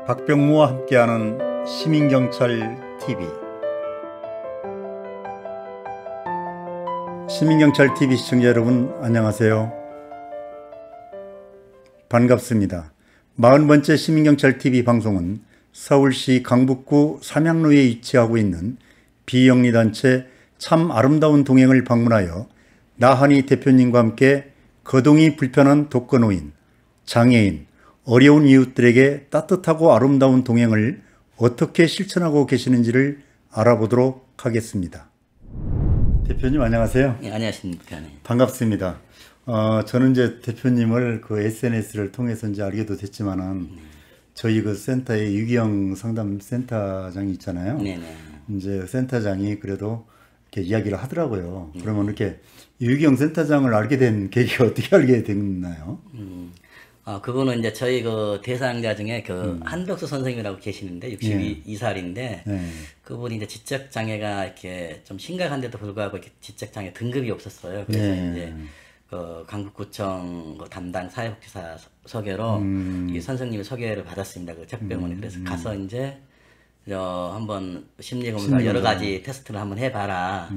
박병무와 함께하는 시민경찰 TV. 시민경찰 TV 시청자 여러분 안녕하세요. 반갑습니다. 40번째 시민경찰 TV 방송은 서울시 강북구 삼양로에 위치하고 있는 비영리단체 참 아름다운 동행을 방문하여 나한희 대표님과 함께 거동이 불편한 독거노인, 장애인, 어려운 이웃들에게 따뜻하고 아름다운 동행을 어떻게 실천하고 계시는지를 알아보도록 하겠습니다. 대표님 안녕하세요. 네, 안녕하십니까. 네. 반갑습니다. 저는 이제 대표님을 그 SNS를 통해서 이제 알게도 됐지만은 저희 그 센터의 유기형 상담 센터장이 있잖아요. 네네. 이제 센터장이 그래도 이렇게 이야기를 하더라고요. 그러면 이렇게 유기형 센터장을 알게 된 계기가 어떻게 알게 됐나요? 그분은 이제 저희 그 대상자 중에 그 한덕수 선생님이라고 계시는데 62살인데 네. 그분이 이제 지적 장애가 이렇게 좀 심각한데도 불구하고 이렇게 지적 장애 등급이 없었어요. 그래서 네. 이제 그 강북구청 그 담당 사회복지사 소개로 이 선생님의 소개를 받았습니다. 그 적병원에. 그래서 가서 이제 한번 심리검사 여러 가지 테스트를 한번 해봐라.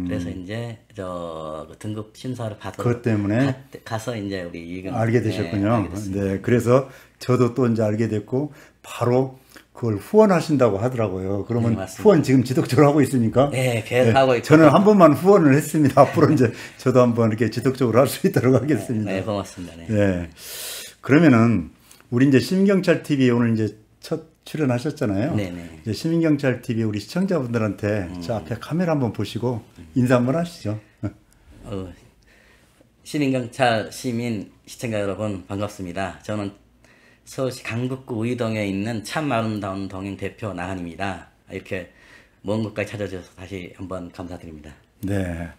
그래서 이제 그 등급 심사를 받고 그것 때문에 가서 이제 우리 유경 알게 되셨군요. 네, 네, 그래서 저도 또 이제 알게 됐고 바로 그걸 후원하신다고 하더라고요. 그러면 네, 후원 지금 지속적으로 하고 있습니까? 네, 계속 하고 있고. 저는 한 번만 후원을 했습니다. 앞으로 이제 저도 한번 이렇게 지속적으로 할 수 있도록 하겠습니다. 네, 고맙습니다. 네. 네. 그러면은 우리 이제 시민경찰 TV 오늘 이제 첫 출연하셨잖아요. 네네. 이제 시민경찰 TV 우리 시청자분들한테 저 앞에 카메라 한번 보시고 인사 한번 하시죠. 시민경찰 시민 시청자 여러분 반갑습니다. 저는 서울시 강북구 의동에 있는 참 아름다운 동행 대표 나한입니다. 이렇게 먼 곳까지 찾아주셔서 다시 한번 감사드립니다. 네.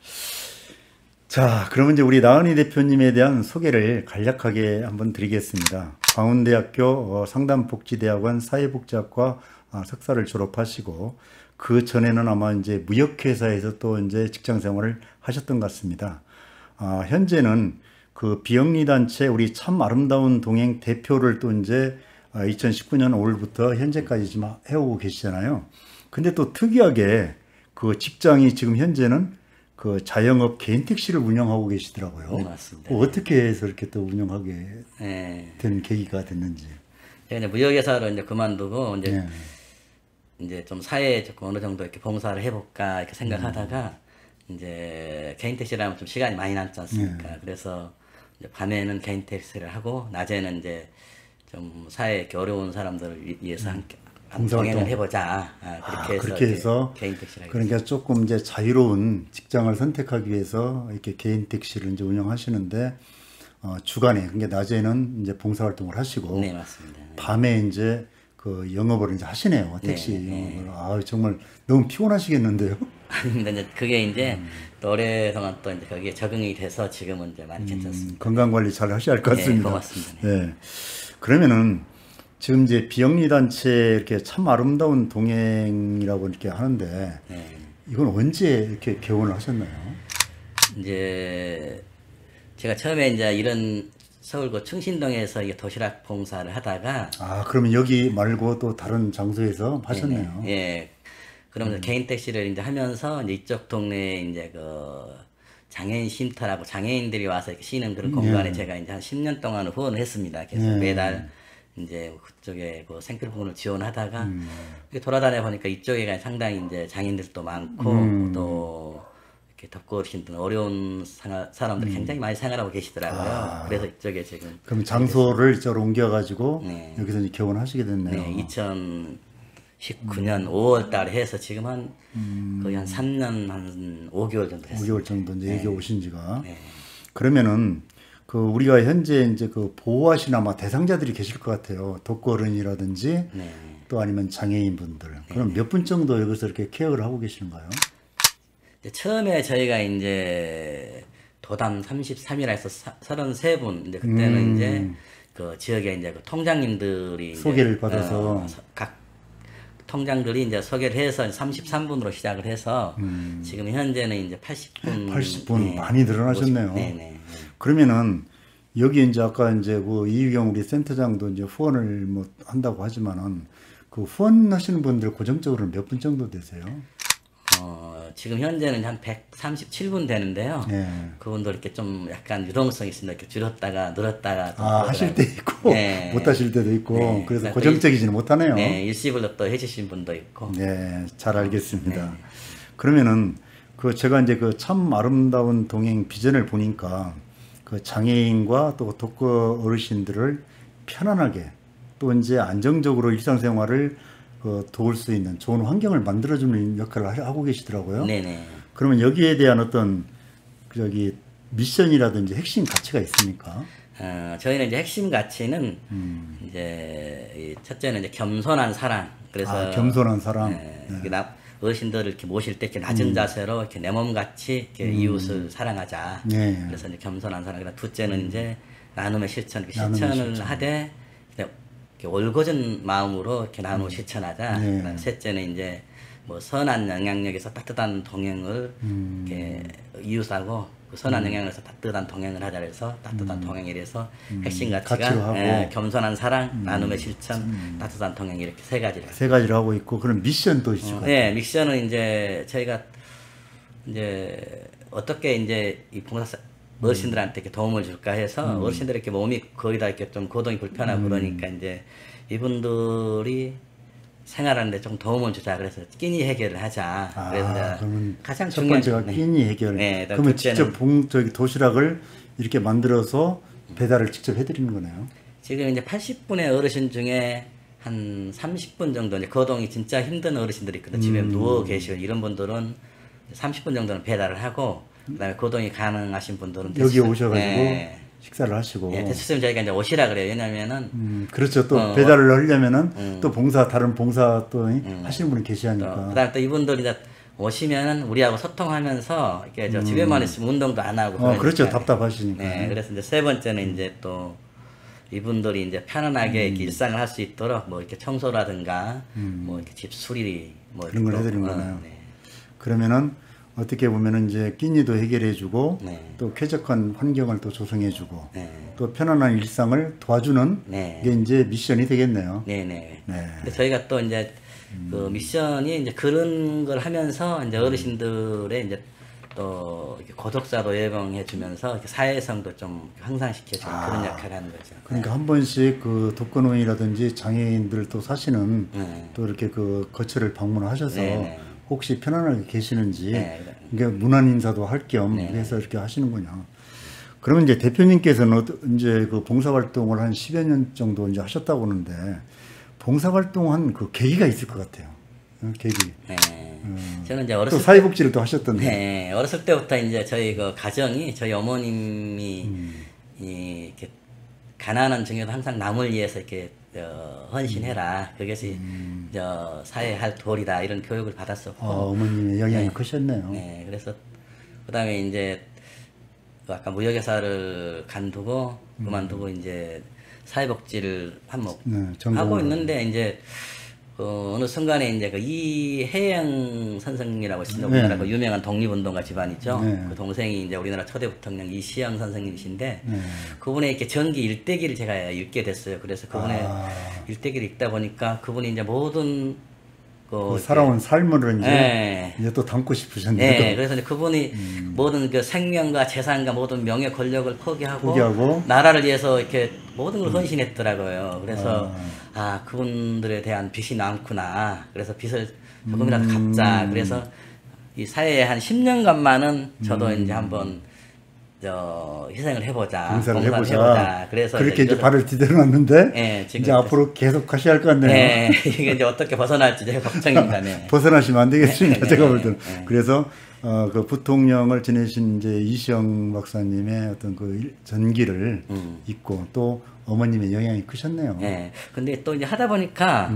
자, 그러면 이제 우리 나은희 대표님에 대한 소개를 간략하게 한번 드리겠습니다. 광운대학교 상담복지대학원 사회복지학과 석사를 졸업하시고 그 전에는 아마 이제 무역회사에서 또 이제 직장 생활을 하셨던 것 같습니다. 현재는 그 비영리단체 우리 참 아름다운 동행 대표를 또 이제 2019년 5월부터 현재까지 지금 해오고 계시잖아요. 근데 또 특이하게 그 직장이 지금 현재는 그 자영업 개인 택시를 운영하고 계시더라고요. 네, 맞습니다. 어떻게 해서 이렇게 또 운영하게 네. 된 계기가 됐는지. 제가 이제 무역회사를 이제 그만두고 이제 네. 이제 좀 사회에 조금 어느 정도 이렇게 봉사를 해볼까 이렇게 생각하다가 이제 개인 택시를 하면 좀 시간이 많이 남지 않습니까? 그래서 이제 밤에는 개인 택시를 하고 낮에는 이제 좀 사회에 이렇게 어려운 사람들을 위해서 함께 동행을 해보자. 그렇게 해서 개인 택시를 그러니까 조금 이제 자유로운 직장을 선택하기 위해서 이렇게 개인 택시를 이제 운영하시는데 주간에 그러니까 낮에는 이제 봉사활동을 하시고 네, 맞습니다. 밤에 이제 그 영업을 이제 하시네요. 택시 영업을. 정말 너무 피곤하시겠는데요? 아닙니다. 이제 그게 이제 또 오랫동안 또 이제 거기에 적응이 돼서 지금은 이제 많이 괜찮습니다. 건강 관리 잘 하셔야 할 것 같습니다. 네, 고맙습니다. 네. 그러면은 지금 이제 비영리단체 이렇게 참 아름다운 동행이라고 이렇게 하는데 이건 언제 이렇게 개원을 하셨나요? 이제 제가 처음에 이제 이런 서울구 충신동에서 이게 도시락 봉사를 하다가 그러면 여기 말고 또 다른 장소에서 하셨네요. 예. 그러면서 개인 택시를 이제 하면서 이제 이쪽 동네에 이제 그 장애인 쉼터라고 장애인들이 와서 이렇게 쉬는 그런 공간에 제가 이제 한 10년 동안 후원을 했습니다. 그래서 매달 이제 그쪽에 그 생필 부분을 지원하다가 돌아다녀 보니까 이쪽에 상당히 이제 장애인들도 많고 또 이렇게 덥고 어르신들 어려운 사람들이 굉장히 많이 생활하고 계시더라고요. 그래서 이쪽에 지금 그럼 장소를 이쪽으로 옮겨가지고 여기서 이제 개원하시게 됐네요. 네, 2019년 5월 달에 해서 지금 한 거의 한 3년 한 5개월 정도 됐어요. 5개월 정도 이제 여기 오신 지가. 그러면은 그 우리가 현재 이제 그 보호하시는 아마 대상자들이 계실 것 같아요. 독거어른이라든지 또 아니면 장애인 분들. 그럼 몇 분 정도 여기서 이렇게 케어를 하고 계시는가요? 처음에 저희가 이제 도담 33이라 해서 33분, 이제 그때는 이제 그 지역에 이제 그 통장님들이 소개를 받아서 각 통장들이 이제 소개를 해서 33분으로 시작을 해서 지금 현재는 이제 80분. 80분 많이 늘어나셨네요. 네네. 그러면은 여기 이제 아까 이제 그 이유경 우리 센터장도 이제 후원을 뭐 한다고 하지만은 그 후원하시는 분들 고정적으로 몇 분 정도 되세요? 지금 현재는 한 137분 되는데요. 예. 그분들 이렇게 좀 약간 유동성이 있습니다. 이렇게 줄었다가 늘었다가 좀 아, 하실 때 있고 네. 못 하실 때도 있고 네. 그래서 그러니까 고정적이지는 못하네요. 네, 일시불로 또 해주신 분도 있고. 네, 잘 알겠습니다. 그러면은 그 제가 이제 그 참 아름다운 동행 비전을 보니까 그 장애인과 또 독거 어르신들을 편안하게 또 이제 안정적으로 일상생활을 도울 수 있는 좋은 환경을 만들어주는 역할을 하고 계시더라고요. 네네. 그러면 여기에 대한 어떤 저기 미션이라든지 핵심 가치가 있습니까? 저희는 이제 핵심 가치는 이제 첫째는 이제 겸손한 사랑. 그래서 겸손한 사랑. 이게 어르신들을 이렇게 모실 때 이렇게 낮은 자세로 이렇게 내 몸같이 이렇게 이웃을 사랑하자. 네. 그래서 이제 겸손한 사랑. 그다음 둘째는 이제 나눔의 실천. 나눔의 실천을 실천. 하되 이렇게 올곧은 마음으로 이렇게 나누고 실천하자. 네. 그다음 셋째는 이제 뭐 선한 영향력에서 따뜻한 동행을 이렇게 이웃하고 그 선한 영향에서 따뜻한 동행을 하자 그래서 따뜻한 동행이라서 핵심 가치가 가치로 하고. 겸손한 사랑, 나눔의 실천, 따뜻한 동행 이렇게 세 가지를. 세 가지를 하고 있고 그런 미션도 있을 것 같아요. 네, 미션은 이제 저희가 이제 어떻게 이제 이 봉사 어르신들한테 이렇게 도움을 줄까 해서 어르신들 이렇게 몸이 거의 다 이렇게 좀 거동이 불편하고 그러니까 이제 이분들이 생활하는데 좀 도움을 주자 그래서 끼니 해결을 하자. 그래서 이제 그러면 가장 첫 중요한 번째가 끼니 해결. 네, 그러면 둘째는- 직접 저기 도시락을 이렇게 만들어서 배달을 직접 해드리는 거네요. 지금 이제 80분의 어르신 중에 한 30분 정도 이제 거동이 진짜 힘든 어르신들이 있거든요. 집에 누워 계시고 이런 분들은 30분 정도는 배달을 하고 그다음에 거동이 가능하신 분들은 여기 대수술- 오셔가지고 네. 식사를 하시고. 예, 대수님 저희가 이제 오시라 그래요. 왜냐면은 그렇죠. 또 어, 배달을 하려면은 또 다른 봉사 또 하시는 분이 계시니까. 그다음에 또 이분들이 이제 오시면은 우리하고 소통하면서 이렇게 저 집에만 있으면 운동도 안 하고 그렇죠. 그러니까. 답답하시니까. 네, 그래서 이제 세 번째는 이제 또 이분들이 이제 편안하게 이렇게 일상을 할 수 있도록 뭐 이렇게 청소라든가 뭐 이렇게 집 수리 뭐 그런 걸 이렇게 해드리는 또, 거네요. 네. 그러면은 어떻게 보면은 이제 끼니도 해결해주고 네. 또 쾌적한 환경을 또 조성해주고 네. 또 편안한 일상을 도와주는 네. 게 이제 미션이 되겠네요. 네네. 네. 근데 저희가 또 이제 그 미션이 이제 그런 걸 하면서 이제 어르신들의 이제 또 이렇게 고독사도 예방해 주면서 사회성도 좀 향상시켜주는 그런 역할을 하는 거죠. 그러니까 한 번씩 그 독거노인이라든지 장애인들 또 사시는 네. 또 이렇게 그 거처를 방문하셔서 네. 혹시 편안하게 계시는지 네. 그러니까 문안 인사도 할 겸 네. 해서 이렇게 하시는군요. 그러면 이제 대표님께서는 이제 그 봉사활동을 한 10여 년 정도 이제 하셨다고 하는데 봉사활동한 그 계기가 있을 것 같아요. 계기. 네. 저는 이제 또 어렸을 사회복지를 또 하셨던데. 네, 어렸을 때부터 이제 저희 그 가정이 저희 어머님이 이렇게 가난한 중에도 항상 남을 위해서 이렇게 헌신해라. 그것이 사회에 할 도리다 이런 교육을 받았었고. 어머님의 영향이 크셨네요. 네, 그래서 그다음에 이제 그 아까 무역회사를 그만두고 이제 사회복지를 하고 전공을 있는데 이제 어느 순간에 이제 그 이혜영 선생님이라고 있습니다. 네. 우리나라 그 유명한 독립운동가 집안이죠. 네. 그 동생이 이제 우리나라 초대 부통령 이시영 선생님이신데 네. 그분의 이렇게 전기 일대기를 제가 읽게 됐어요. 그래서 그분의 일대기를 읽다 보니까 그분이 이제 모든 그 살아온 삶을 이제, 네. 이제 또 담고 싶으셨네요. 네, 그래서 이제 그분이 모든 그 생명과 재산과 모든 명예 권력을 포기하고 포기하고 나라를 위해서 이렇게 모든 걸 헌신했더라고요. 그래서 그분들에 대한 빚이 많구나. 그래서 빚을 조금이라도 갚자. 그래서 이 사회에 한 10년간만은 저도 이제 한번 희생을 해보자. 봉사를 해보자. 그래서 그렇게 이제 발을 디뎌놨는데 네, 지금 이제 앞으로 계속 하셔야 할 것 같네요. 네, 이게 이제 어떻게 벗어날지 제가 걱정입니다. 네. 벗어나시면 안 되겠습니다. 네, 제가 네, 볼 때는. 네. 그래서 그 부통령을 지내신 이제 이시영 박사님의 어떤 그 전기를 잊고 또 어머님의 영향이 크셨네요. 네. 근데 또 이제 하다 보니까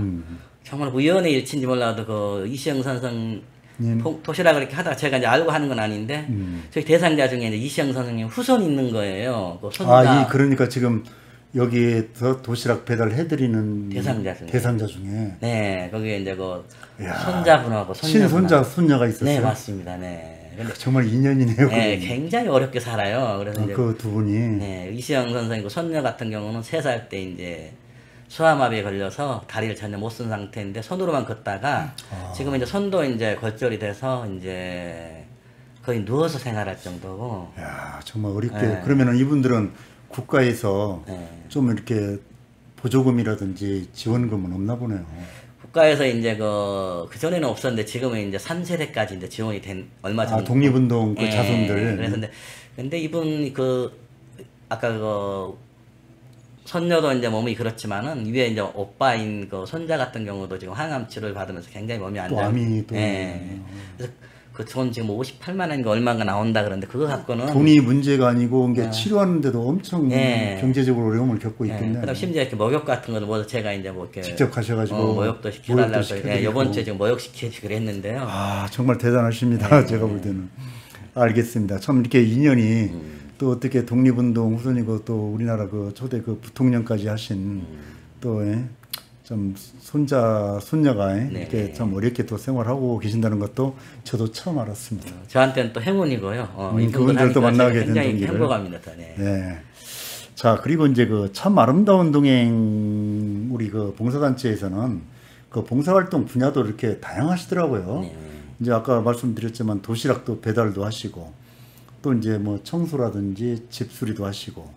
정말 우연의 일치인지 몰라도 그 이시영 선생 도시락을 이렇게 하다가 제가 이제 알고 하는 건 아닌데 저희 대상자 중에 이제 이시영 선생님 후손이 있는 거예요. 그 손자 그러니까 지금 여기에서 도시락 배달해드리는 대상자 중에. 네, 거기에 이제 그 손자분하고 친손자, 손녀가 있었어요. 네, 맞습니다. 네. 근데 정말 인연이네요. 네, 굉장히 어렵게 살아요. 그래서 이제 그 두 분이. 네, 이시영 선생님 그 손녀 같은 경우는 3살 때 이제 수화마비에 걸려서 다리를 전혀 못 쓴 상태인데 손으로만 걷다가 지금 이제 손도 이제 골절이 돼서 이제 거의 누워서 생활할 정도고. 야, 정말 어렵게. 네. 그러면은 이분들은 국가에서 네. 좀 이렇게 보조금이라든지 지원금은 없나 보네요. 국가에서 이제 그 전에는 없었는데 지금은 이제 3세대까지 이제 지원이 된 얼마 전에. 독립운동 그 예, 자손들. 그래서 근데 이분 그 아까 그 손녀도 이제 몸이 그렇지만은 위에 이제 오빠인 그 손자 같은 경우도 지금 항암 치료를 받으면서 굉장히 몸이 안 또 좋아요. 암이 또. 예. 그래서 그 돈 지금 58만 원인가 얼마가 나온다 그러는데 그거 갖고는 돈이 문제가 아니고 이게 치료하는데도 엄청 예. 경제적으로 어려움을 겪고 예, 있겠네요. 그다음 심지어 이렇게 목욕 같은 거도 뭐 제가 이제 뭐 이렇게 직접 가셔가지고 목욕도 시켜달라고 목욕도 해서 시켜드리고. 이번 주에 지금 목욕 시켜주기로 했는데요. 아, 정말 대단하십니다. 제가 볼 때는. 알겠습니다. 참 이렇게 인연이 또 어떻게 독립운동 후손이고 또 우리나라 그 초대 그 부통령까지 하신 또 좀 손녀가 이렇게 참 어렵게 또 생활하고 계신다는 것도 저도 처음 알았습니다. 저한테는 또 행운이고요. 이분들 그분들 또 하니까 만나게 된 굉장히 동기를. 행복합니다. 네. 네. 자, 그리고 이제 그 참 아름다운 동행 우리 그 봉사단체에서는 그 봉사활동 분야도 이렇게 다양하시더라고요. 네. 이제 아까 말씀드렸지만 도시락도 배달도 하시고 또 이제 뭐 청소라든지 집수리도 하시고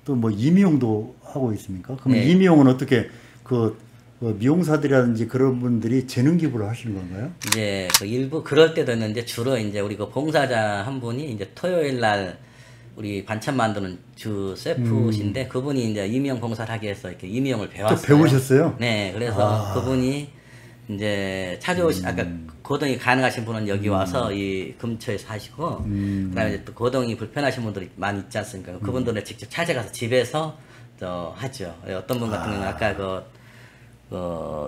또 뭐 이미용도 하고 있습니까? 그럼 네. 이미용은 어떻게 그 미용사들이라든지 그런 분들이 재능 기부를 하시는 건가요? 이제 그 일부 그럴 때도 있는데 주로 이제 우리 그 봉사자 한 분이 이제 토요일 날 우리 반찬 만드는 주 셰프신데 그분이 이제 이미용 봉사를 하기 위해서 이렇게 이미용을 배웠어요. 또 배우셨어요? 네, 그래서 그분이 이제 아까 거동이 가능하신 분은 여기 와서 이 금초에 사시고 그다음에 이제 또 거동이 불편하신 분들이 많이 있지 않습니까? 그분들은 직접 찾아가서 집에서 하죠. 어떤 분 같은 경우는 아까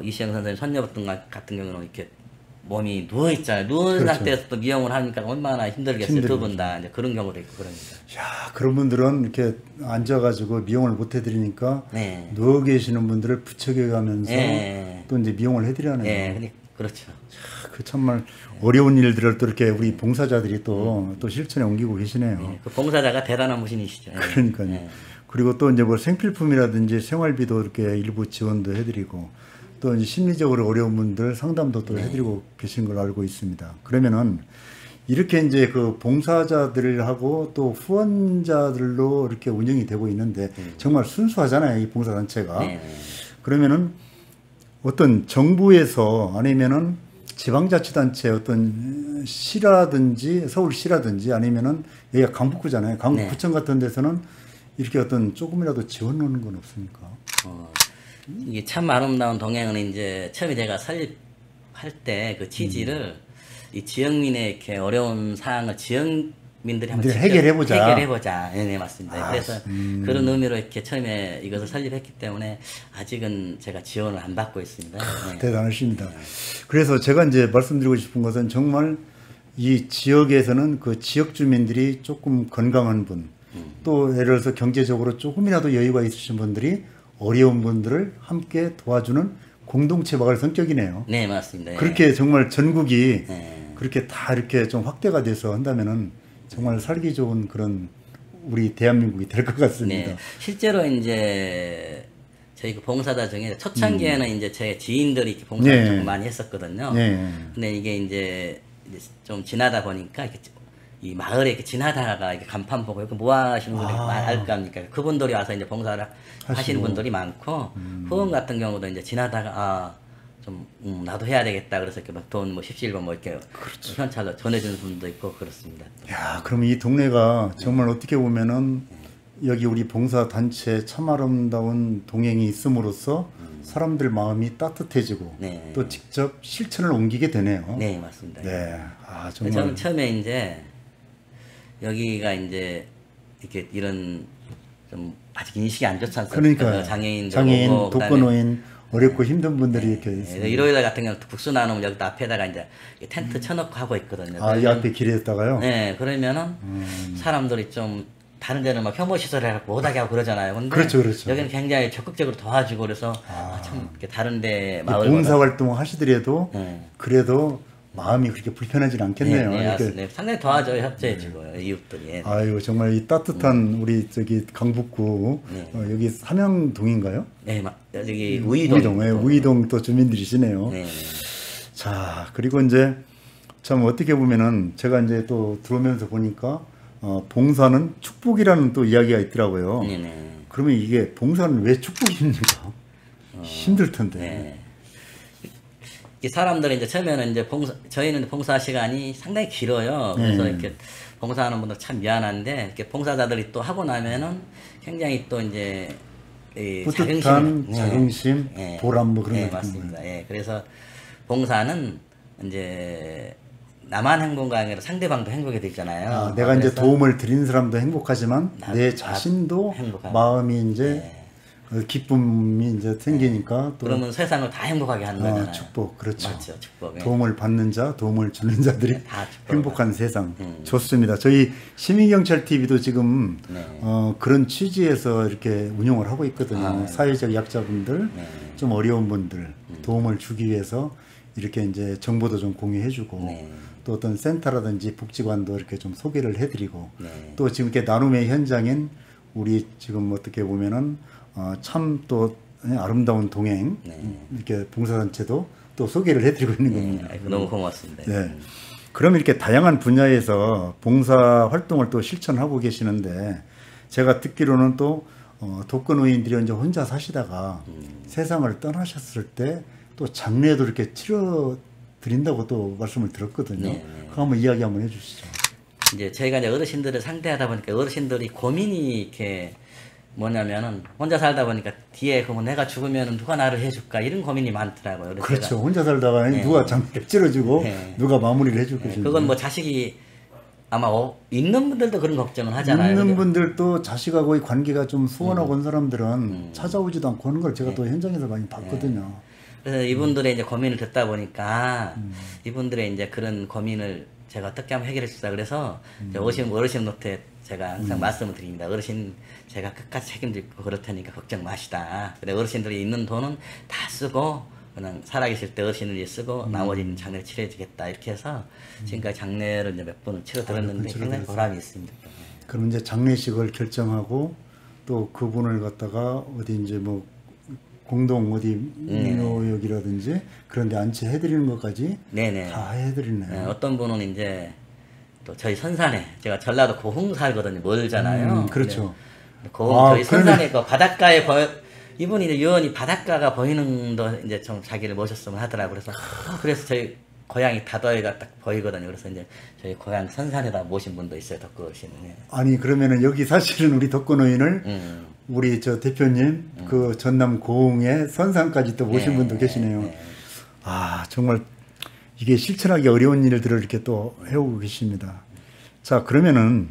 이시영 선생님 손녀 같은 경우는 이렇게 몸이 누워 있잖아요. 누운 그렇죠. 상태에서 또 미용을 하니까 얼마나 힘들겠어요. 두 분 다 이제 그런 경우도 있고 그럽니다. 야, 그런 분들은 이렇게 앉아가지고 미용을 못 해드리니까 네. 누워 계시는 분들을 부척여가면서 네. 또 이제 미용을 해드리는 예, 그렇죠. 그 정말 어려운 일들을 또 이렇게 우리 봉사자들이 또 실천에 옮기고 계시네요. 예, 그 봉사자가 대단한 분이시죠. 예. 그러니까요. 예. 그리고 또 이제 뭐 생필품이라든지 생활비도 이렇게 일부 지원도 해드리고 또 이제 심리적으로 어려운 분들 상담도 또 해드리고 계신 걸로 알고 있습니다. 그러면은 이렇게 이제 그 봉사자들하고 또 후원자들로 이렇게 운영이 되고 있는데 정말 순수하잖아요, 이 봉사단체가. 네. 그러면은 어떤 정부에서 아니면은 지방자치단체 어떤 시라든지 서울시라든지 아니면은 여기가 강북구잖아요. 강북구청 같은 데서는 이렇게 어떤 조금이라도 지원 오는 건 없습니까? 이게 참 아름다운 동행은 이제 처음에 제가 설립할 때 그 취지를 이 지역민의 이렇게 어려운 사항을 지역민들이 한번 직접 해결해보자. 네, 맞습니다. 그래서 그런 의미로 이렇게 처음에 이것을 설립했기 때문에 아직은 제가 지원을 안 받고 있습니다. 네. 대단하십니다. 그래서 제가 이제 말씀드리고 싶은 것은 정말 이 지역에서는 그 지역 주민들이 조금 건강한 분, 또 예를 들어서 경제적으로 조금이라도 여유가 있으신 분들이 어려운 분들을 함께 도와주는 공동체 마을 성격이네요. 네, 맞습니다. 그렇게 정말 전국이 네. 그렇게 다 이렇게 좀 확대가 돼서 한다면은 정말 살기 좋은 그런 우리 대한민국이 될 것 같습니다. 네. 실제로 이제 저희 그 봉사자 중에 초창기에는 이제 제 지인들이 이렇게 봉사를 네. 조금 많이 했었거든요. 네. 근데 이게 이제 좀 지나다 보니까 이렇게 이 마을에 이렇게 지나다가 이렇게 간판 보고 이렇게 뭐 하시는 분들이 알 거 아닙니까? 그분들이 와서 이제 봉사를 하시는 분들이 많고 후원 같은 경우도 이제 지나다가 좀 나도 해야 되겠다 그래서 이렇게 막 돈 뭐 17번 뭐 이렇게 현찰로 전해주는 분도 있고 그렇습니다. 야, 그럼 이 동네가 정말 어떻게 보면은 여기 우리 봉사 단체 참 아름다운 동행이 있음으로써 사람들 마음이 따뜻해지고 네. 또 직접 실천을 옮기게 되네요. 네, 맞습니다. 네. 아, 저는 정말 처음에 이제 여기가 이제 이렇게 이런 좀 아직 인식이 안 좋지 않습니까? 그러니까 장애인, 독거노인 어렵고 힘든 분들이 이렇게 네, 있습니다. 일요일 같은 경우는 국수 나누면 여기 앞에다가 이제 텐트 쳐놓고 하고 있거든요. 아, 이 앞에 길에다가요? 네, 그러면은 사람들이 좀 다른 데는 막 혐오 시설을 해갖고 못하게 하고 그러잖아요. 근데 그렇죠, 그렇죠. 여기는 굉장히 적극적으로 도와주고 그래서 참 이렇게 다른 데 봉사 활동 하시더라도 네. 그래도 마음이 그렇게 불편하지 않겠네요. 네, 이렇게. 네, 상당히 도와줘요, 협조해주고 이웃들이. 예. 아유, 정말 이 따뜻한 우리 저기 강북구 여기 삼양동인가요? 네, 여기 우이동. 예, 우이동 또 주민들이시네요. 네, 자, 그리고 이제 참 어떻게 보면은 제가 이제 또 들어오면서 보니까 봉사는 축복이라는 또 이야기가 있더라고요. 네, 네. 그러면 이게 봉사는 왜 축복입니까? 힘들 텐데. 네. 이 사람들이 이제 처음에는 이제 저희는 봉사 시간이 상당히 길어요. 그래서 이렇게 봉사하는 분들 참 미안한데, 이렇게 봉사자들이 또 하고 나면은 굉장히 또 이제 뿌듯한 자긍심, 네. 보람 뭐 그런 네, 거 맞습니다. 예. 그래서 봉사는 이제 나만 행복한 게 아니라 상대방도 행복이 되잖아요. 내가 이제 그래서 도움을 드리는 사람도 행복하지만 내 나도 자신도 행복하고. 마음이 이제 기쁨이 이제 생기니까 또 그러면 세상을 다 행복하게 하는 거잖아요. 축복, 그렇죠. 맞죠, 축복. 예. 도움을 받는 자, 도움을 주는 자들이 다 축복을 행복한 세상. 좋습니다. 저희 시민경찰 TV도 지금 네. 그런 취지에서 이렇게 운영을 하고 있거든요. 네. 사회적 약자분들, 네. 좀 어려운 분들 도움을 주기 위해서 이렇게 이제 정보도 좀 공유해주고 네. 또 어떤 센터라든지 복지관도 이렇게 좀 소개를 해드리고 네. 또 지금 이렇게 나눔의 현장인 우리 지금 어떻게 보면은 참 또 아름다운 동행 이렇게 봉사단체도 또 소개를 해드리고 있는 겁니다. 아이고, 너무 고맙습니다. 네. 그럼 이렇게 다양한 분야에서 봉사 활동을 또 실천하고 계시는데 제가 듣기로는 또 독거노인들이 이제 혼자 사시다가 세상을 떠나셨을 때 또 장례도 이렇게 치러 드린다고 또 말씀을 들었거든요. 그거 한번 이야기 한번 해주시죠. 이제 저희가 이제 어르신들을 상대하다 보니까 어르신들이 고민이 이렇게 뭐냐면은 혼자 살다 보니까 뒤에 그러면 내가 죽으면 누가 나를 해줄까 이런 고민이 많더라고요. 그래서 그렇죠. 제가 혼자 살다가 누가 장례를 치러주고 네. 누가 마무리를 해줄 것인지. 그건 뭐 자식이 아마 있는 분들도 그런 걱정을 하잖아요. 있는 근데 분들도 자식하고의 관계가 좀 소원하고 온 사람들은 찾아오지도 않고 하는 걸 제가 또 현장에서 많이 봤거든요. 그래서 이분들의 이제 고민을 듣다 보니까 이분들의 이제 그런 고민을 제가 어떻게 하면 해결해 주자 그래서 이제 어르신 노트에 제가 항상 말씀을 드립니다. 어르신 제가 끝까지 책임지고 그럴 테니까 걱정 마시다. 근데 어르신들이 있는 돈은 다 쓰고 그냥 살아계실 때 어르신을 위해 쓰고 나머지는 장례를 치러주겠다 이렇게 해서 지금까지 장례를 이제 몇 번을 치러 들었는데 굉장히 보람이 있습니다. 그럼 이제 장례식을 결정하고 또 그분을 갖다가 어디 이제 뭐 공동 어디 민노역이라든지 그런 데 안치해드리는 것까지 네네. 다 해드리네요. 네, 어떤 분은 이제 또 저희 선산에 제가 전라도 고흥 살거든요. 멀잖아요. 그렇죠. 근데 고흥 저희 선산에 그 바닷가에 이분이 이제 유언이 바닷가가 보이는 도 이제 좀 자기를 모셨으면 하더라고. 그래서 저희 고향이 다도해가 딱 보이거든요. 그래서 이제 저희 고향 선산에다 모신 분도 있어요. 덕구시는. 아니 그러면은 여기 사실은 우리 덕거노인을 우리 저 대표님 그 전남 고흥의 선산까지 또 모신 분도 계시네요. 아 정말 이게 실천하기 어려운 일들을 이렇게 또 해오고 계십니다. 자 그러면은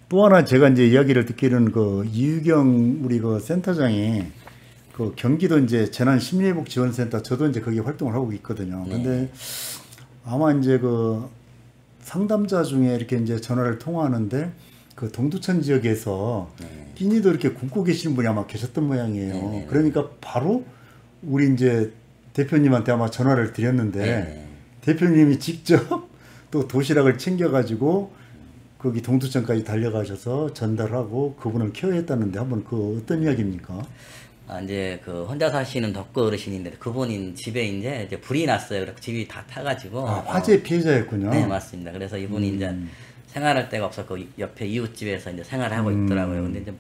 또 하나 제가 이제 이야기를 듣기로는 그 이유경 우리 그 센터장이 그 경기도 이제 재난 심리회복 지원센터 저도 이제 거기 활동을 하고 있거든요. 근데 아마 이제 그 상담자 중에 이렇게 이제 전화를 통화하는데 그 동두천 지역에서 끼니도 이렇게 굶고 계시는 분이 아마 계셨던 모양이에요. 그러니까 바로 우리 이제 대표님한테 아마 전화를 드렸는데 대표님이 직접 또 도시락을 챙겨가지고 거기 동두천까지 달려가셔서 전달하고 그분을 케어했다는데 한번 그 어떤 이야기입니까? 이제 그 혼자 사시는 덕구 어르신인데 그분이 집에 이제 불이 났어요. 그래서 집이 다 타가지고. 화재 피해자였군요. 네, 맞습니다. 그래서 이분이 이제 생활할 데가 없어 그 옆에 이웃집에서 이제 생활을 하고 있더라고요. 근데 이제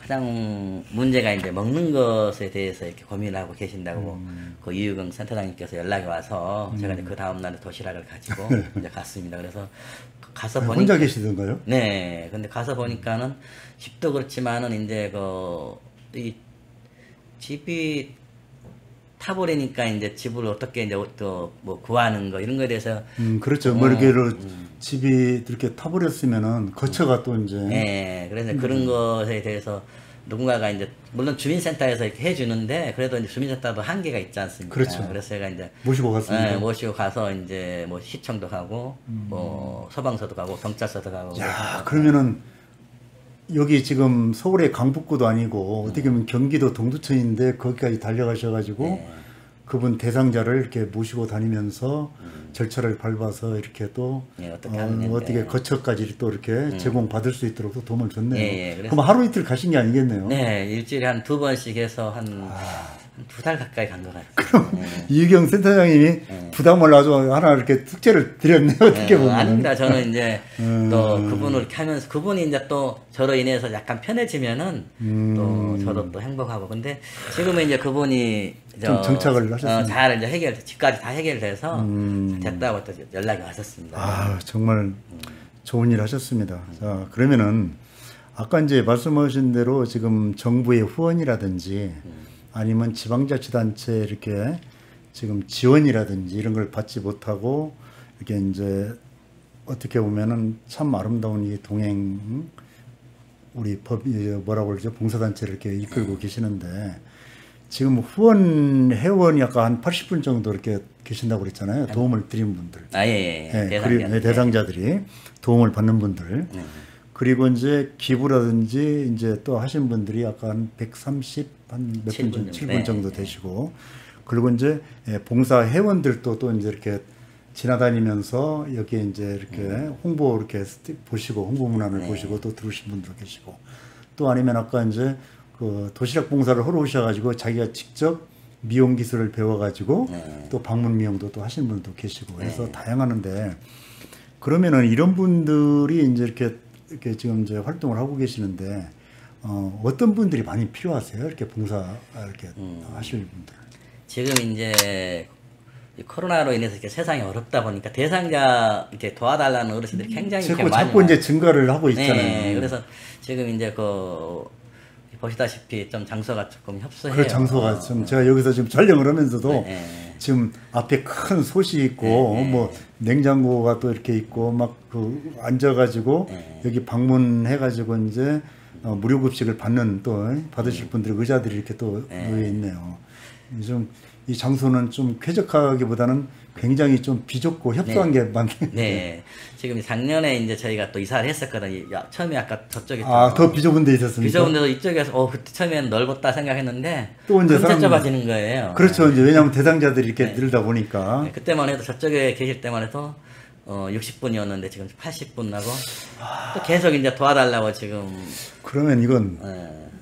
가장 문제가 이제 먹는 것에 대해서 이렇게 고민을 하고 계신다고 그 이유경 센터장님께서 연락이 와서 제가 이제 그 다음날에 도시락을 가지고 이제 갔습니다. 그래서 가서 보니까 혼자 계시던가요? 네, 근데 가서 보니까는 집도 그렇지만은 이제 이 집이 타버리니까 이제 집을 어떻게 이제 또 뭐 구하는 거 이런 거에 대해서 그렇죠. 뭐 이렇게 집이 이렇게 타버렸으면은 거처가 또 이제 네, 그래서 그런 것에 대해서 누군가가 이제 물론 주민센터에서 이렇게 해주는데 그래도 이제 주민센터도 한계가 있지 않습니까? 그렇죠. 그래서 제가 이제 모시고 갔습니다. 네, 모시고 가서 이제 뭐 시청도 가고 뭐 소방서도 가고 경찰서도 가고. 야, 그러면은 여기 지금 서울의 강북구도 아니고 어떻게 보면 경기도 동두천인데 거기까지 달려가셔가지고 그분 대상자를 이렇게 모시고 다니면서 절차를 밟아서 이렇게 또 예, 어떻게 하느냐. 어떻게 거처까지 또 이렇게 제공받을 수 있도록 또 도움을 줬네요. 예, 그래서 그럼 하루 이틀 가신 게 아니겠네요. 네, 일주일에 한 2번씩 해서 한 2달 가까이 간 것 같아요. 이유경 센터장님이 부담을 아주 하나 이렇게 숙제를 드렸네요. 어떻게 보면. 아닙니다. 저는 이제 또 그분을 이렇게 하면서 그분이 이제 또 저로 인해서 약간 편해지면은 또 저도 또 행복하고. 근데 지금은 이제 그분이 좀 정착을 하셨습니다. 잘 이제 집까지 다 해결돼서 됐다고 또 연락이 왔었습니다. 아, 정말 좋은 일 하셨습니다. 자, 그러면은 아까 이제 말씀하신 대로 지금 정부의 후원이라든지 아니면 지방자치단체 이렇게 지금 지원이라든지 이런 걸 받지 못하고 이렇게 이제 어떻게 보면은 참 아름다운 이 동행 우리 뭐라고 그러죠? 봉사단체를 이렇게 이끌고 계시는데 지금 후원 회원이 아까 한 80분 정도 이렇게 계신다고 그랬잖아요. 도움을 드린 분들. 아, 예. 그리고 대상자들이 도움을 받는 분들. 그리고 이제 기부라든지 이제 또 하신 분들이 아까 한 130, 한 몇 분 정도, 7분 정도 되시고. 그리고 이제 봉사 회원들도 또 이제 이렇게 지나다니면서 여기에 이제 이렇게 홍보 이렇게 보시고 홍보 문안을 보시고 또 들으신 분도 계시고. 또 아니면 아까 이제 그 도시락 봉사를 하러 오셔가지고 자기가 직접 미용 기술을 배워가지고 또 방문 미용도 또 하시는 분도 계시고 해서 다양한데 그러면은 이런 분들이 이제 이렇게 지금 이제 활동을 하고 계시는데 어떤 분들이 많이 필요하세요? 이렇게 봉사 이렇게 하실 분들. 지금 이제 이 코로나로 인해서 이렇게 세상이 어렵다 보니까 대상자 이렇게 도와달라는 어르신들이 굉장히 이렇게 많이 자꾸 이제 증가를 하고 있잖아요. 네, 그래서 지금 이제 보시다시피 좀 장소가 조금 협소해요. 그 장소가 좀 제가 여기서 지금 촬영을 하면서도 지금 앞에 큰 솥이 있고 뭐 냉장고가 또 이렇게 있고 막 그 앉아가지고 여기 방문해가지고 이제 무료 급식을 받는 또 받으실 분들의 의자들이 이렇게 또 놓여 있네요. 좀 이 장소는 좀 쾌적하기보다는 굉장히 좀 비좁고 협소한 게 많네. 네. 지금 작년에 이제 저희가 또 이사를 했었거든요. 처음에 아까 저쪽에 더 비좁은 데 있었습니까? 비좁은 데도 이쪽에서 그때 처음에는 넓었다 생각했는데 또 이제 점점 좁아지는 거예요. 그렇죠. 이제 왜냐하면 대상자들이 이렇게 늘다 보니까. 네, 그때만 해도 저쪽에 계실 때만 해도 60분이었는데 지금 80분 나고 또 계속 이제 도와달라고 지금. 그러면 이건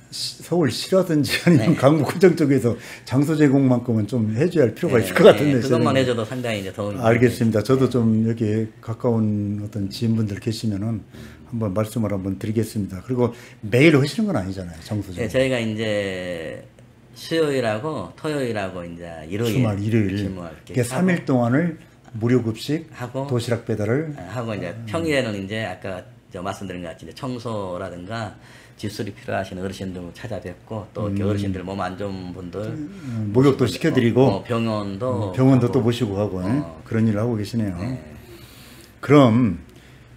서울시라든지 아니면 강북구청 쪽에서 장소 제공만큼은 좀 해줘야 할 필요가 있을 것 같은데. 그것만 해줘도 상당히 이제 도움이. 알겠습니다. 저도 좀 여기 가까운 어떤 지인분들 계시면은 한번 말씀을 한번 드리겠습니다. 그리고 매일 하시는 건 아니잖아요, 장소 제공. 네, 저희가 이제 수요일하고 토요일하고 이제 일요일, 주말, 일요일 이렇게 3일 동안을 무료 급식 하고 도시락 배달을 하고 이제 평일에는 이제 아까 말씀드린 것 같이 이제 청소라든가 집수리 필요하신 어르신들 찾아뵙고 또 이렇게 어르신들 몸 안 좋은 분들 목욕도 시켜드리고 병원도 또 모시고 하고 그런 일을 하고 계시네요. 그럼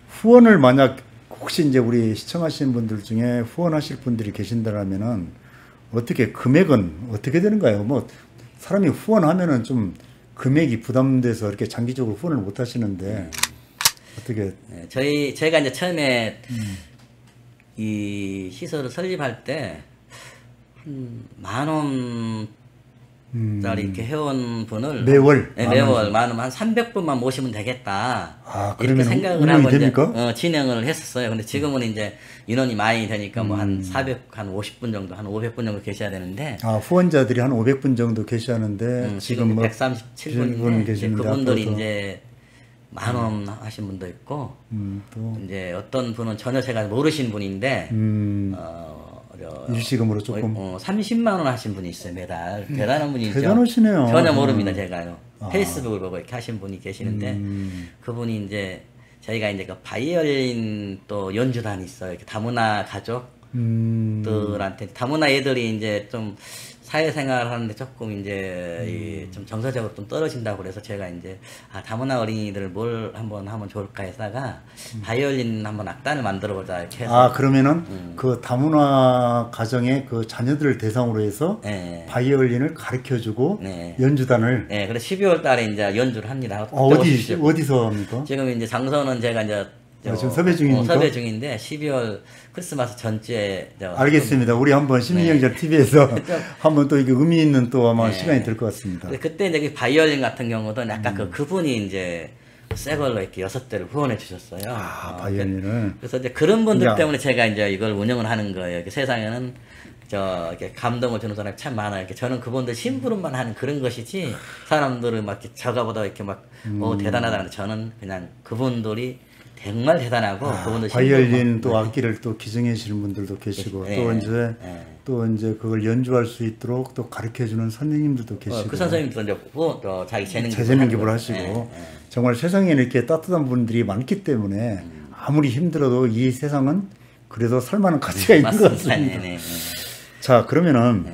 후원을 만약 혹시 이제 우리 시청하시는 분들 중에 후원하실 분들이 계신다면은 어떻게 금액은 어떻게 되는가요? 뭐 사람이 후원하면은 좀 금액이 부담돼서 이렇게 장기적으로 후원을 못 하시는데 어떻게? 제가 이제 처음에 이 시설을 설립할 때 한 10,000원짜리 이렇게 회원분을 매월 매월 만원 한 300분만 모시면 되겠다. 이렇게 생각을 하고 이제 진행을 했었어요. 근데 지금은 이제 인원이 많이 되니까 뭐 한 50분 정도, 한 500분 정도 계셔야 되는데. 후원자들이 한 500분 정도 계시는데 지금 뭐 137분인데 계시는데 그분들이 이제 10,000원 하신 분도 있고 또 이제 어떤 분은 전혀 제가 모르신 분인데 일시금으로 조금 30만 원 하신 분이 있어요. 매달. 대단한 분이죠. 대단하시네요. 전혀 모릅니다. 제가요. 페이스북을 보고 이렇게 하신 분이 계시는데 그분이 이제 저희가 이제 그 바이올린 또 연주단이 있어요. 이렇게 다문화 가족들한테 다문화 애들이 이제 좀 사회생활을 하는데 조금 이제 좀 정서적으로 좀 떨어진다고 그래서 제가 이제 다문화 어린이들을 뭘 한번 하면 좋을까 했다가 바이올린 한번 악단을 만들어 보자 이렇게 해서. 그러면은 그 다문화 가정의 그 자녀들을 대상으로 해서 바이올린을 가르쳐주고 연주단을. 그래서 12월 달에 이제 연주를 합니다. 어디서 합니까? 지금 이제 장소는 제가 이제 지금 섭외 중입니까? 섭외 중인데 12월 크리스마스 전주에 알겠습니다. 우리 한번 심리경제 TV에서 한번 또 이게 의미 있는 또 아마 시간이 될 것 같습니다. 그때 이제 그 바이올린 같은 경우도 약간 그분이 이제 새 걸로 이렇게 6대를 후원해 주셨어요. 바이올린을. 그래서 이제 그런 분들 야. 때문에 제가 이제 이걸 운영을 하는 거예요. 이렇게 세상에는 이렇게 감동을 주는 사람이 참 많아요. 이렇게 저는 그분들 심부름만 하는 그런 것이지 사람들을 막 이렇게 저가보다 이렇게 막 대단하다는데 저는 그냥 그분들이 정말 대단하고 그분들 바이올린 또 악기를 또 기증해 주시는 분들도 계시고 또 이제 그걸 연주할 수 있도록 또 가르쳐 주는 선생님들도 계시고 그 선생님도 이제 또 자기 재능 기부를 하시고 정말 세상에 이렇게 따뜻한 분들이 많기 때문에 아무리 힘들어도 이 세상은 그래도 살만한 가치가 있는 것 같습니다. 자, 그러면은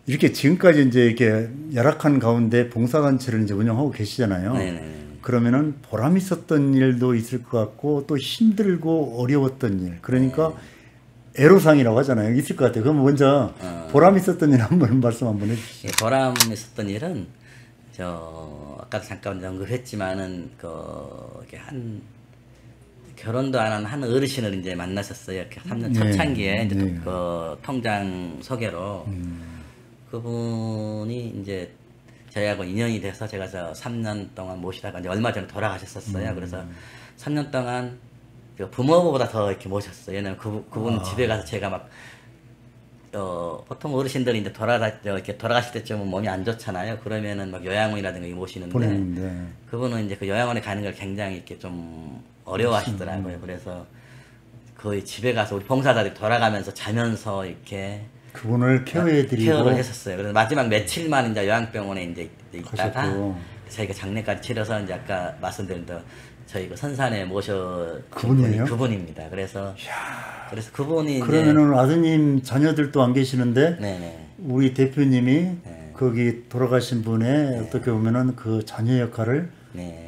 이렇게 지금까지 이제 이렇게 열악한 가운데 봉사단체를 이제 운영하고 계시잖아요. 그러면은 보람 있었던 일도 있을 것 같고 또 힘들고 어려웠던 일, 그러니까 애로사항이라고 하잖아요. 있을 것 같아요. 그럼 먼저 보람 있었던 일 한번 말씀 한번 해주시죠. 예, 보람 있었던 일은 아까도 잠깐 언급했지만은 이렇게 결혼도 안 한 한 어르신을 이제 만나셨어요. 이렇게 3년 초창기에 이제 통장 소개로 그분이 이제 저희하고 인연이 돼서 제가 3년 동안 모시다가 이제 얼마 전에 돌아가셨었어요. 그래서 3년 동안 부모보다 더 이렇게 모셨어요. 왜냐면 그분 집에 가서 제가 막 보통 어르신들이 이제 이렇게 돌아가실 때쯤은 몸이 안 좋잖아요. 그러면은 막 요양원이라든가 모시는데 보냈는데 그분은 이제 그 요양원에 가는 걸 굉장히 이렇게 좀 어려워하시더라고요. 그래서 거의 집에 가서 우리 봉사자들이 돌아가면서 자면서 이렇게 그분을 케어해드리고 케어를 했었어요. 그래서 마지막 며칠만 이제 요양병원에 이제 있다가 가셨고. 저희가 장례까지 치러서 이제 아까 말씀드린 대로 저희 그 선산에 그분이에요? 그분입니다. 그래서 그분이 그러면은 아드님 자녀들도 안 계시는데 네네. 우리 대표님이 거기 돌아가신 분의 어떻게 보면은 그 자녀 역할을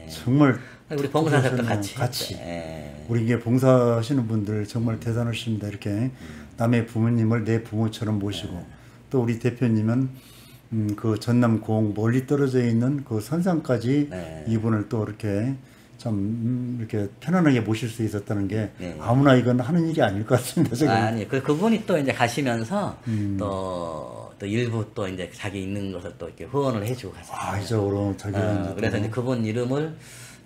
정말 우리 봉사자도 같이 우리 이게 봉사하시는 분들 정말 대단하십니다. 이렇게 남의 부모님을 내 부모처럼 모시고 또 우리 대표님은 그 전남 공 멀리 떨어져 있는 그 선산까지 이분을 또 이렇게 참 이렇게 편안하게 모실 수 있었다는 게 아무나 이건 하는 일이 아닐 것 같습니다. 제가. 아니 그분이 또 이제 가시면서 또 일부 또 이제 자기 있는 것을 또 이렇게 후원을 해주고 가셨어요. 이쪽으로 자기가 그래서 이제 그분 이름을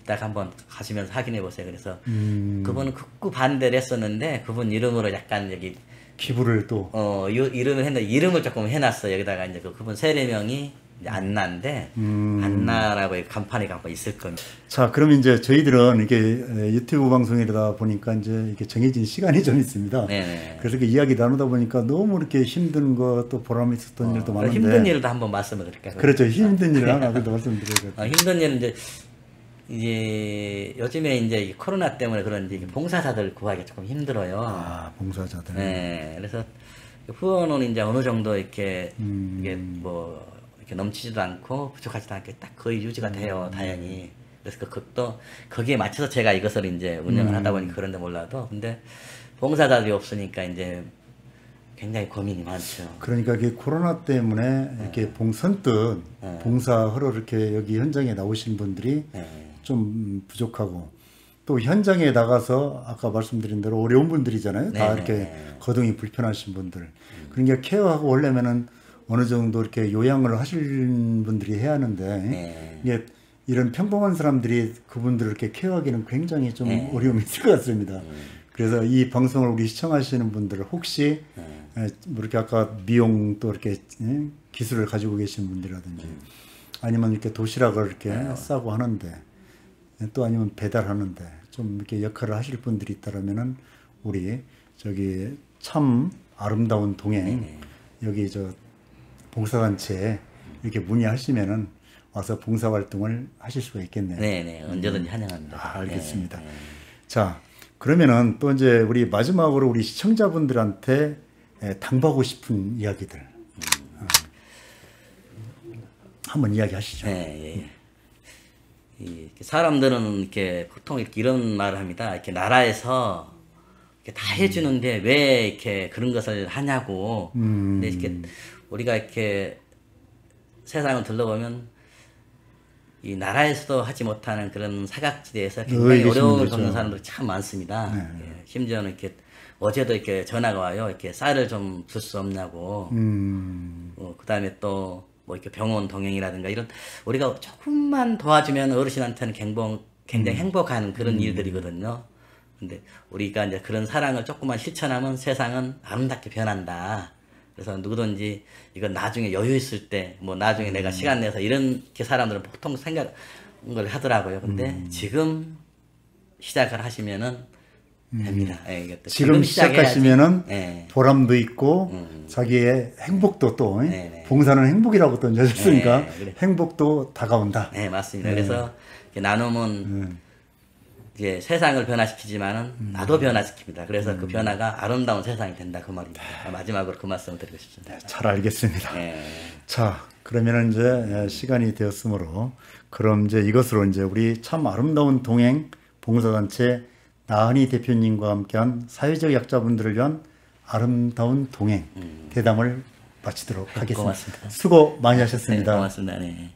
딱 한번 가시면서 확인해 보세요. 그래서 그분은 극구 반대를 했었는데 그분 이름으로 약간 여기 기부를 또 이름을 했는데 이름을 조금 해놨어요. 여기다가 이제 그분 세례명이 안나인데 안나라고 간판이 갖고 있을 겁니다. 자, 그럼 이제 저희들은 이게 유튜브 방송이다 보니까 이제 이렇게 정해진 시간이 좀 있습니다. 네네. 그래서 이렇게 이야기 나누다 보니까 너무 이렇게 힘든 거 또 보람 있었던 일도 많은데 힘든 일도 한번 말씀을 드릴까요? 그렇죠. 힘든 일을 하나 그래도 말씀드려야 돼요. 힘든 일은 이제 요즘에 이제 코로나 때문에 그런지 봉사자들 구하기 조금 힘들어요. 봉사자들. 네, 그래서 후원은 이제 어느 정도 이렇게 이게 뭐 이렇게 넘치지도 않고 부족하지도 않게 딱 거의 유지가 돼요, 다행히. 그래서 또 거기에 맞춰서 제가 이것을 이제 운영을 하다 보니 그런데 몰라도 근데 봉사자들이 없으니까 이제 굉장히 고민이 많죠. 그러니까 이게 코로나 때문에 이렇게 선뜻 봉사하러 이렇게 여기 현장에 나오신 분들이 좀 부족하고 또 현장에 나가서 아까 말씀드린 대로 어려운 분들이잖아요. 다 이렇게 거동이 불편하신 분들. 그러니까 케어하고 오려면은 어느 정도 이렇게 요양을 하실 분들이 해야 하는데 이게 이런 평범한 사람들이 그분들을 이렇게 케어하기는 굉장히 좀 어려움이 있을 것 같습니다. 그래서 이 방송을 우리 시청하시는 분들 혹시 뭐 이렇게 아까 미용 또 이렇게 기술을 가지고 계신 분들이라든지 아니면 이렇게 도시락을 이렇게 싸고 하는데 또 아니면 배달하는데 좀 이렇게 역할을 하실 분들이 있다라면은 우리 저기 참 아름다운 동행 여기 저 봉사단체에 이렇게 문의하시면은 와서 봉사활동을 하실 수가 있겠네요. 네네 언제든지 환영합니다. 알겠습니다. 자 그러면은 또 이제 우리 마지막으로 우리 시청자분들한테 당부하고 싶은 이야기들 한번 이야기하시죠. 사람들은 이렇게 보통 이런 말을 합니다. 이렇게 나라에서 이렇게 다 해주는데 왜 이렇게 그런 것을 하냐고. 근데 이렇게 우리가 이렇게 세상을 둘러보면 이 나라에서도 하지 못하는 그런 사각지대에서 굉장히 계신 어려움을 분들이죠. 겪는 사람들이 참 많습니다. 예, 심지어는 이렇게 어제도 이렇게 전화가 와요. 이렇게 쌀을 좀 줄 수 없냐고. 그다음에 또 뭐 이렇게 병원 동행이라든가 이런 우리가 조금만 도와주면 어르신한테는 굉장히 행복한 그런 일들이거든요. 근데 우리가 이제 그런 사랑을 조금만 실천하면 세상은 아름답게 변한다. 그래서 누구든지 이건 나중에 여유 있을 때, 뭐 나중에 내가 시간 내서 이렇게 사람들은 보통 생각을 하더라고요. 근데 지금 시작을 하시면은 됩니다. 예, 이게 또 지금 시작하시면은 예. 보람도 있고 자기의 행복도 또 네. 봉사는 행복이라고 또 여셨으니까 네, 그래. 행복도 다가온다. 네, 맞습니다. 그래서 이렇게 나눔은 이제 세상을 변화시키지만은 나도 변화시킵니다. 그래서 그 변화가 아름다운 세상이 된다 그 말입니다. 마지막으로 그 말씀을 드리고 싶습니다. 잘 알겠습니다. 네. 자, 그러면은 이제 시간이 되었으므로 그럼 이제 이것으로 이제 우리 참 아름다운 동행 봉사단체 나은희 대표님과 함께한 사회적 약자분들을 위한 아름다운 동행 대담을 마치도록 하겠습니다. 고맙습니다. 수고 많이 네, 하셨습니다. 고맙습니다. 네.